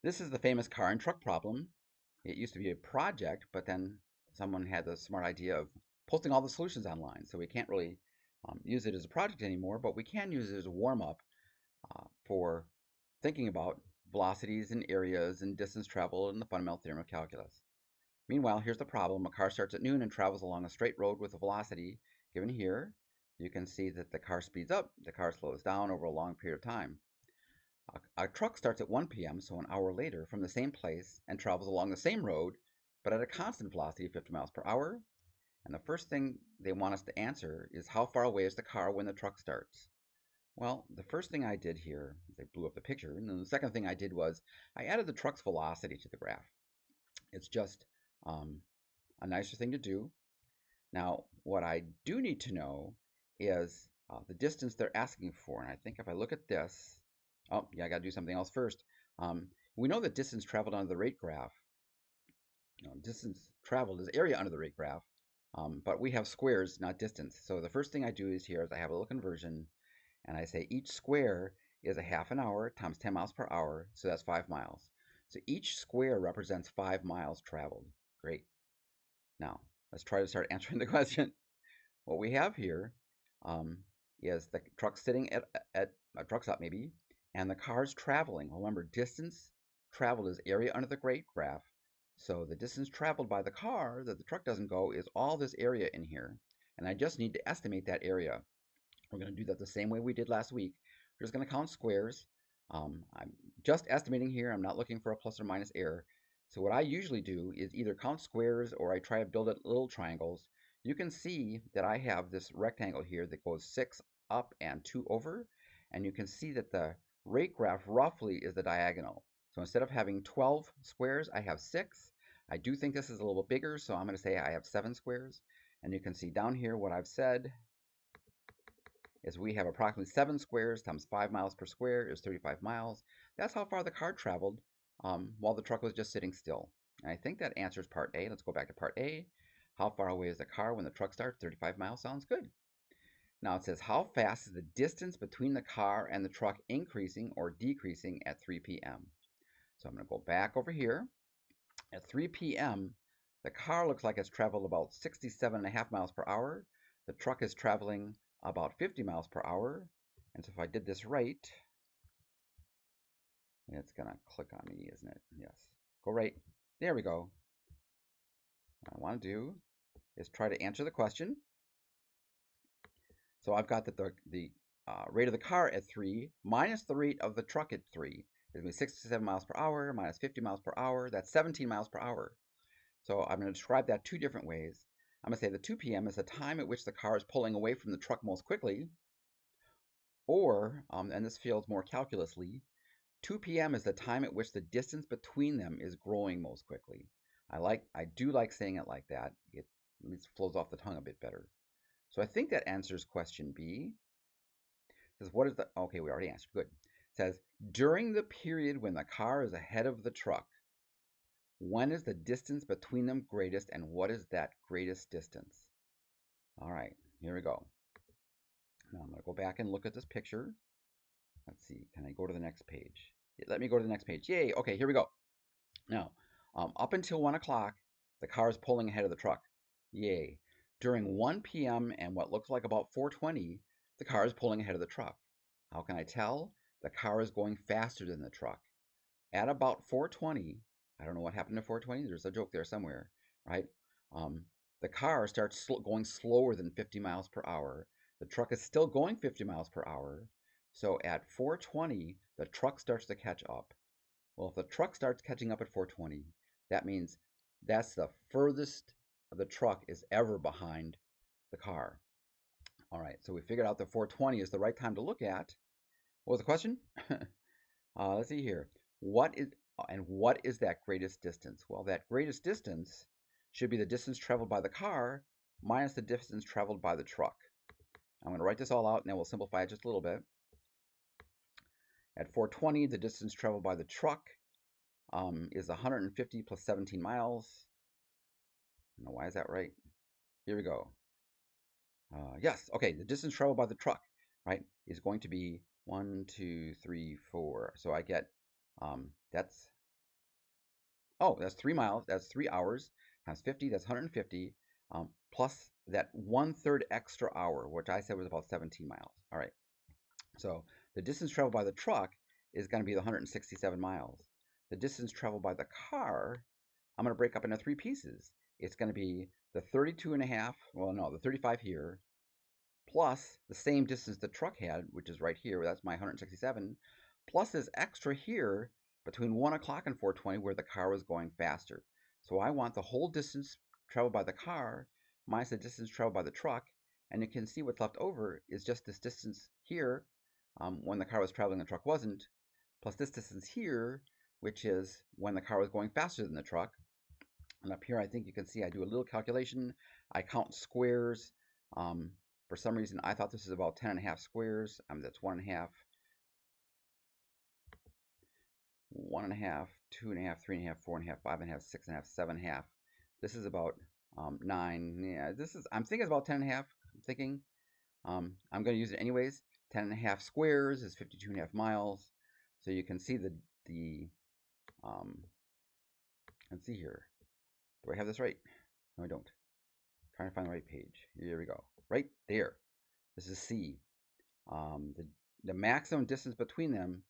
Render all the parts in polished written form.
This is the famous car and truck problem. It used to be a project, but then someone had the smart idea of posting all the solutions online. So we can't really use it as a project anymore, but we can use it as a warm-up for thinking about velocities and areas and distance traveled and the fundamental theorem of calculus. Meanwhile, here's the problem. A car starts at noon and travels along a straight road with a velocity given here. You can see that the car speeds up, the car slows down over a long period of time. A truck starts at 1 p.m., so an hour later, from the same place and travels along the same road, but at a constant velocity of 50 miles per hour. And the first thing they want us to answer is how far away is the car when the truck starts? Well, the first thing I did here is I blew up the picture, and then the second thing I did was I added the truck's velocity to the graph. It's just a nicer thing to do. Now, what I do need to know is the distance they're asking for. And I think if I look at this, oh, yeah, I got to do something else first. We know that distance traveled under the rate graph. Distance traveled is area under the rate graph, but we have squares, not distance. So the first thing I do is here is I have a little conversion, and I say each square is a half an hour times 10 miles per hour, so that's 5 miles. So each square represents 5 miles traveled. Great. Now, let's try to start answering the question. What we have here is the truck sitting at a truck stop maybe, and the car's traveling. Remember, distance traveled is area under the rate graph. So the distance traveled by the car that the truck doesn't go is all this area in here. And I just need to estimate that area. We're going to do that the same way we did last week. We're just going to count squares. I'm just estimating here. I'm not looking for a plus or minus error. So what I usually do is either count squares or I try to build it little triangles. You can see that I have this rectangle here that goes 6 up and 2 over. And you can see that the rate graph roughly is the diagonal. So instead of having 12 squares, I have 6. I do think this is a little bit bigger, so I'm going to say I have 7 squares. And you can see down here what I've said is we have approximately 7 squares times 5 miles per square is 35 miles. That's how far the car traveled while the truck was just sitting still. And I think that answers part A. Let's go back to part A. How far away is the car when the truck starts? 35 miles sounds good. Now it says, how fast is the distance between the car and the truck increasing or decreasing at 3 p.m.? So I'm going to go back over here. At 3 p.m., the car looks like it's traveled about 67.5 miles per hour. The truck is traveling about 50 miles per hour. And so if I did this right, it's going to click on me, isn't it? Yes. Go right. There we go. What I want to do is try to answer the question. So I've got that the rate of the car at 3 minus the rate of the truck at 3 is going to be 67 miles per hour minus 50 miles per hour. That's 17 miles per hour. So I'm going to describe that 2 different ways. I'm going to say the 2 p.m. is the time at which the car is pulling away from the truck most quickly. Or, and this feels more calculusly, 2 p.m. is the time at which the distance between them is growing most quickly. I do like saying it like that. It at least flows off the tongue a bit better. So I think that answers question B. It says, what is the, okay, we already answered, good. It says, during the period when the car is ahead of the truck, when is the distance between them greatest and what is that greatest distance? All right, here we go. Now I'm going to go back and look at this picture. Let's see, can I go to the next page? Let me go to the next page. Yay, okay, here we go. Now, up until 1 o'clock, the car is pulling ahead of the truck. Yay. During 1 p.m. and what looks like about 4:20, the car is pulling ahead of the truck. How can I tell? The car is going faster than the truck. At about 4:20, I don't know what happened to 4:20. There's a joke there somewhere, right? The car starts going slower than 50 miles per hour. The truck is still going 50 miles per hour. So at 4:20, the truck starts to catch up. Well, if the truck starts catching up at 4:20, that means that's the furthest the truck is ever behind the car. All right, so we figured out that 4:20 is the right time to look at. What was the question? Let's see here. What is that greatest distance? Well, that greatest distance should be the distance traveled by the car minus the distance traveled by the truck. I'm going to write this all out and then we'll simplify it just a little bit. At 4:20, the distance traveled by the truck is 150 plus 17 miles. I don't know, why is that right? Here we go. Yes, okay, the distance traveled by the truck, right, is going to be 1, 2, 3, 4. So I get, that's Oh, that's 3 miles. That's 3 hours times 50. That's 150. Plus that 1/3 extra hour, which I said was about 17 miles. All right. So the distance traveled by the truck is going to be the 167 miles. The distance traveled by the car, I'm going to break up into 3 pieces. It's going to be the 32 and a half, well, no, the 35 here, plus the same distance the truck had, which is right here. That's my 167, plus this extra here between 1 o'clock and 4:20 where the car was going faster. So I want the whole distance traveled by the car minus the distance traveled by the truck, and you can see what's left over is just this distance here when the car was traveling, the truck wasn't, plus this distance here, which is when the car was going faster than the truck. And up here, I think you can see I do a little calculation. I count squares. For some reason, I thought this is about 10 and a half squares. That's 1.5, 1.5, 2.5, 3.5, 4.5, 5.5, 6.5, 7.5. This is about 9. Yeah, I'm thinking it's about 10 and a half. I'm thinking I'm going to use it anyways. 10 and a half squares is 52.5 miles. So you can see let's see here. Do I have this right? No, I don't. Trying to find the right page. Here we go. Right there. This is C. The maximum distance between them,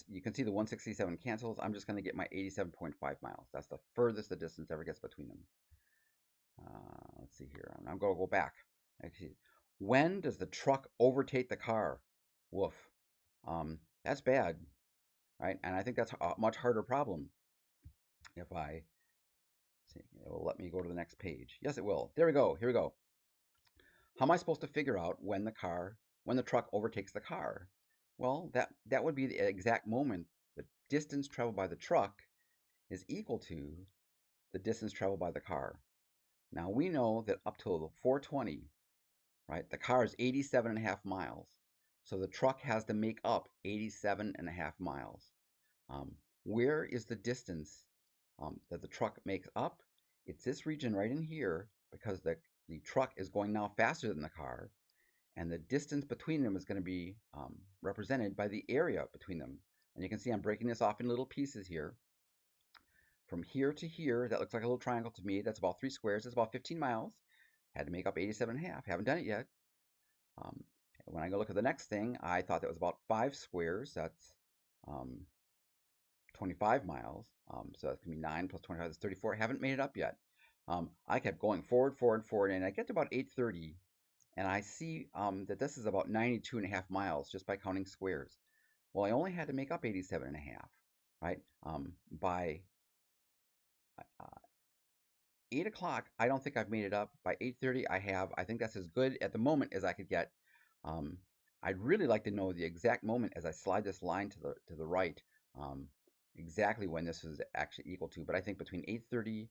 you can see the 167 cancels. I'm just going to get my 87.5 miles. That's the furthest the distance ever gets between them. Let's see here. I'm going to go back. Actually, when does the truck overtake the car? Woof. That's bad, right? And I think that's a much harder problem. If I see, it will let me go to the next page. Yes, it will. There we go. Here we go. How am I supposed to figure out when the truck overtakes the car? Well, that would be the exact moment the distance traveled by the truck is equal to the distance traveled by the car. Now we know that up till 4:20, right, the car is 87.5 miles. So the truck has to make up 87.5 miles. Where is the distance that the truck makes up? It's this region right in here because the truck is going now faster than the car, and the distance between them is going to be represented by the area between them. And you can see I'm breaking this off in little pieces here. From here to here, that looks like a little triangle to me. That's about 3 squares. That's about 15 miles. Had to make up 87.5. Haven't done it yet. When I go look at the next thing, I thought that was about 5 squares. That's 25 miles. So that's going to be 9 plus 25 is 34. Haven't made it up yet. I kept going forward, and I get to about 8:30, and I see that this is about 92.5 miles just by counting squares. Well, I only had to make up 87.5, right? By 8 o'clock, I don't think I've made it up. By 8:30, I have. I think that's as good at the moment as I could get. I'd really like to know the exact moment as I slide this line to the right, exactly when this is actually equal to. But I think between 8:30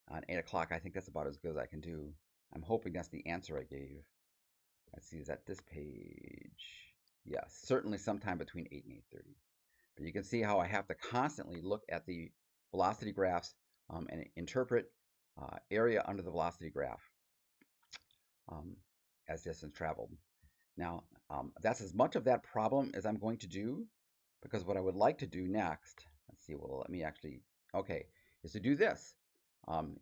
and 8 o'clock, I think that's about as good as I can do. I'm hoping that's the answer I gave. Let's see, is that this page? Yes, certainly sometime between 8 and 8:30. But you can see how I have to constantly look at the velocity graphs and interpret area under the velocity graph as distance traveled. Now, that's as much of that problem as I'm going to do, because what I would like to do next, let's see, well, let me actually, okay, is to do this.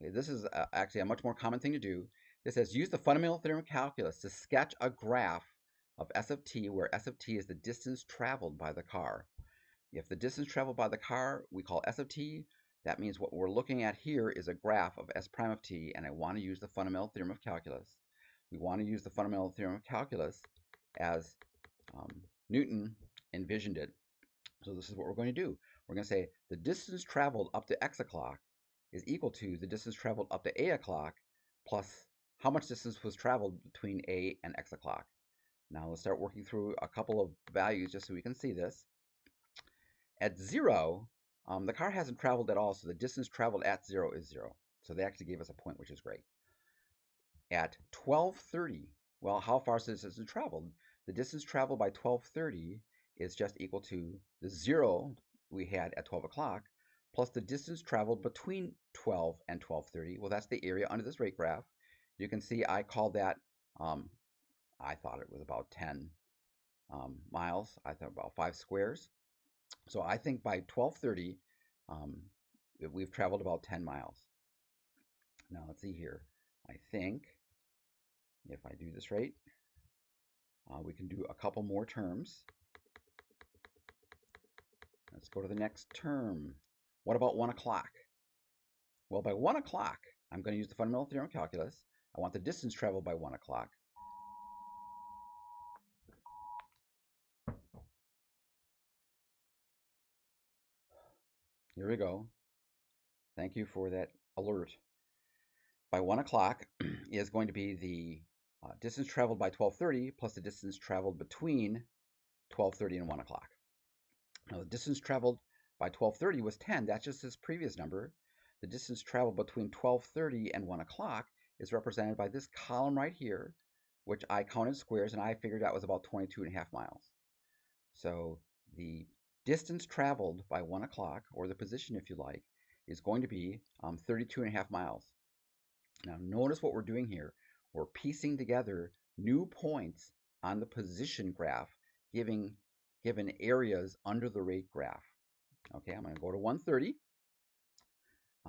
This is actually a much more common thing to do. This says use the fundamental theorem of calculus to sketch a graph of S of t, where S of t is the distance traveled by the car. If the distance traveled by the car we call S of t, that means what we're looking at here is a graph of S prime of t, and I want to use the fundamental theorem of calculus. We want to use the fundamental theorem of calculus as Newton envisioned it. So this is what we're going to do. We're going to say the distance traveled up to x o'clock is equal to the distance traveled up to a o'clock plus how much distance was traveled between a and x o'clock. Now let's start working through a couple of values just so we can see this. At 0, the car hasn't traveled at all, so the distance traveled at 0 is 0. So they actually gave us a point, which is great. At 12:30, well, how far is the distance traveled? The distance traveled by 12:30 is just equal to the 0 we had at 12 o'clock plus the distance traveled between 12 and 12:30. Well, that's the area under this rate graph. You can see I called that, I thought it was about 10 miles. I thought about 5 squares. So I think by 12:30, we've traveled about 10 miles. Now let's see here. I think if I do this right, we can do a couple more terms. Let's go to the next term. What about 1 o'clock? Well, by 1 o'clock, I'm going to use the fundamental theorem of calculus. I want the distance traveled by 1 o'clock. Here we go. Thank you for that alert. By 1 o'clock is going to be the distance traveled by 12:30 plus the distance traveled between 12:30 and 1 o'clock. Now, the distance traveled by 12:30 was 10. That's just this previous number. The distance traveled between 12:30 and 1 o'clock is represented by this column right here, which I counted squares, and I figured out was about 22.5 miles. So the distance traveled by 1 o'clock, or the position if you like, is going to be 32.5 miles. Now notice what we're doing here. We're piecing together new points on the position graph, given areas under the rate graph. Okay, I'm going to go to 130.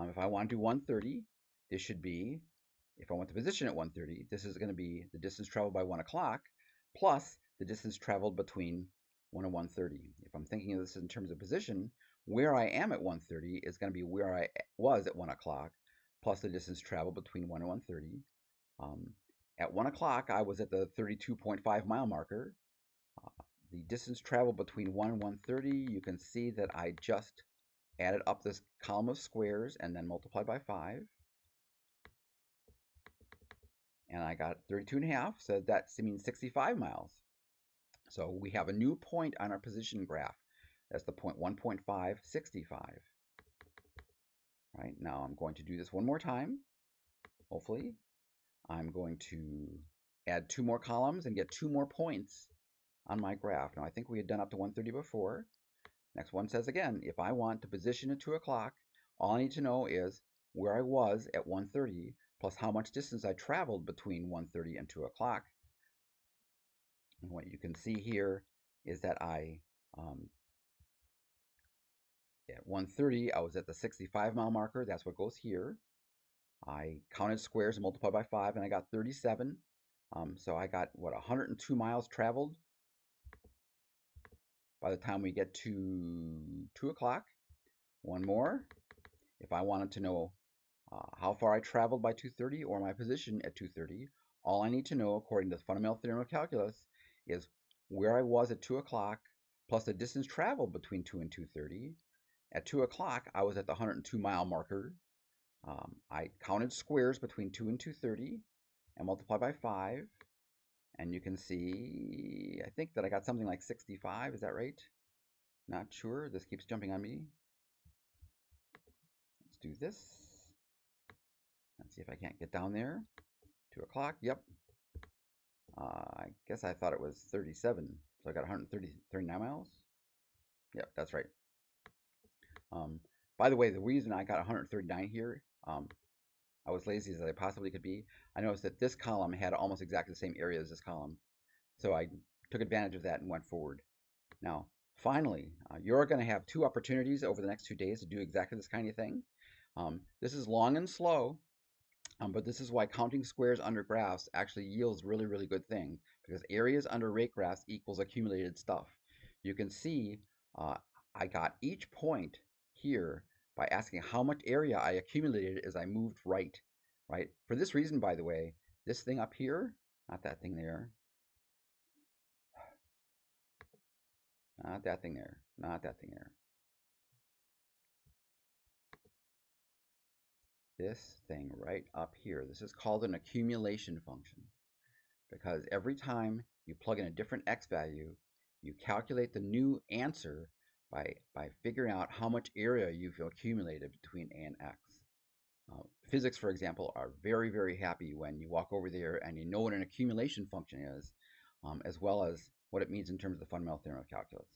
If I want to do 130, this should be, if I want the position at 130, this is going to be the distance traveled by 1 o'clock plus the distance traveled between 1 and 1:30. If I'm thinking of this in terms of position, where I am at 1:30 is going to be where I was at 1 o'clock plus the distance traveled between 1 and 1:30. At 1 o'clock, I was at the 32.5 mile marker. The distance traveled between 1 and 1:30, you can see that I just added up this column of squares and then multiplied by 5. And I got 32.5, so that means 65 miles. So we have a new point on our position graph. That's the point 1.565. Right, now I'm going to do this one more time, hopefully. I'm going to add 2 more columns and get 2 more points on my graph. Now I think we had done up to 130 before. Next one says again, if I want to position at 2 o'clock, all I need to know is where I was at 1:30 plus how much distance I traveled between 1:30 and 2 o'clock. And what you can see here is that at 1:30, I was at the 65 mile marker. That's what goes here. I counted squares and multiplied by 5, and I got 37. So I got, 102 miles traveled by the time we get to 2 o'clock. One more. If I wanted to know how far I traveled by 2:30 or my position at 2:30, all I need to know, according to the fundamental theorem of calculus, is where I was at 2 o'clock plus the distance traveled between 2 and 2:30. At 2 o'clock, I was at the 102 mile marker. I counted squares between 2 and 2:30 and multiplied by 5. And you can see, I think that I got something like 65. Is that right? Not sure. This keeps jumping on me. Let's do this. Let's see if I can't get down there. 2 o'clock. Yep. I guess I thought it was 37. So I got 139 miles. Yep, that's right. By the way, the reason I got 139 here, I was lazy as I possibly could be. I noticed that this column had almost exactly the same area as this column. So I took advantage of that and went forward. Now, finally, you're going to have 2 opportunities over the next 2 days to do exactly this kind of thing. This is long and slow, but this is why counting squares under graphs actually yields really, really good thing, because areas under rate graphs equals accumulated stuff. You can see I got each point here by asking how much area I accumulated as I moved right. For this reason, by the way, this thing up here, not that thing there, not that thing there, not that thing there. This thing right up here, this is called an accumulation function, because every time you plug in a different x value, you calculate the new answer by figuring out how much area you've accumulated between a and x. Physics, for example, are very, very happy when you walk over there and you know what an accumulation function is, as well as what it means in terms of the fundamental theorem of calculus.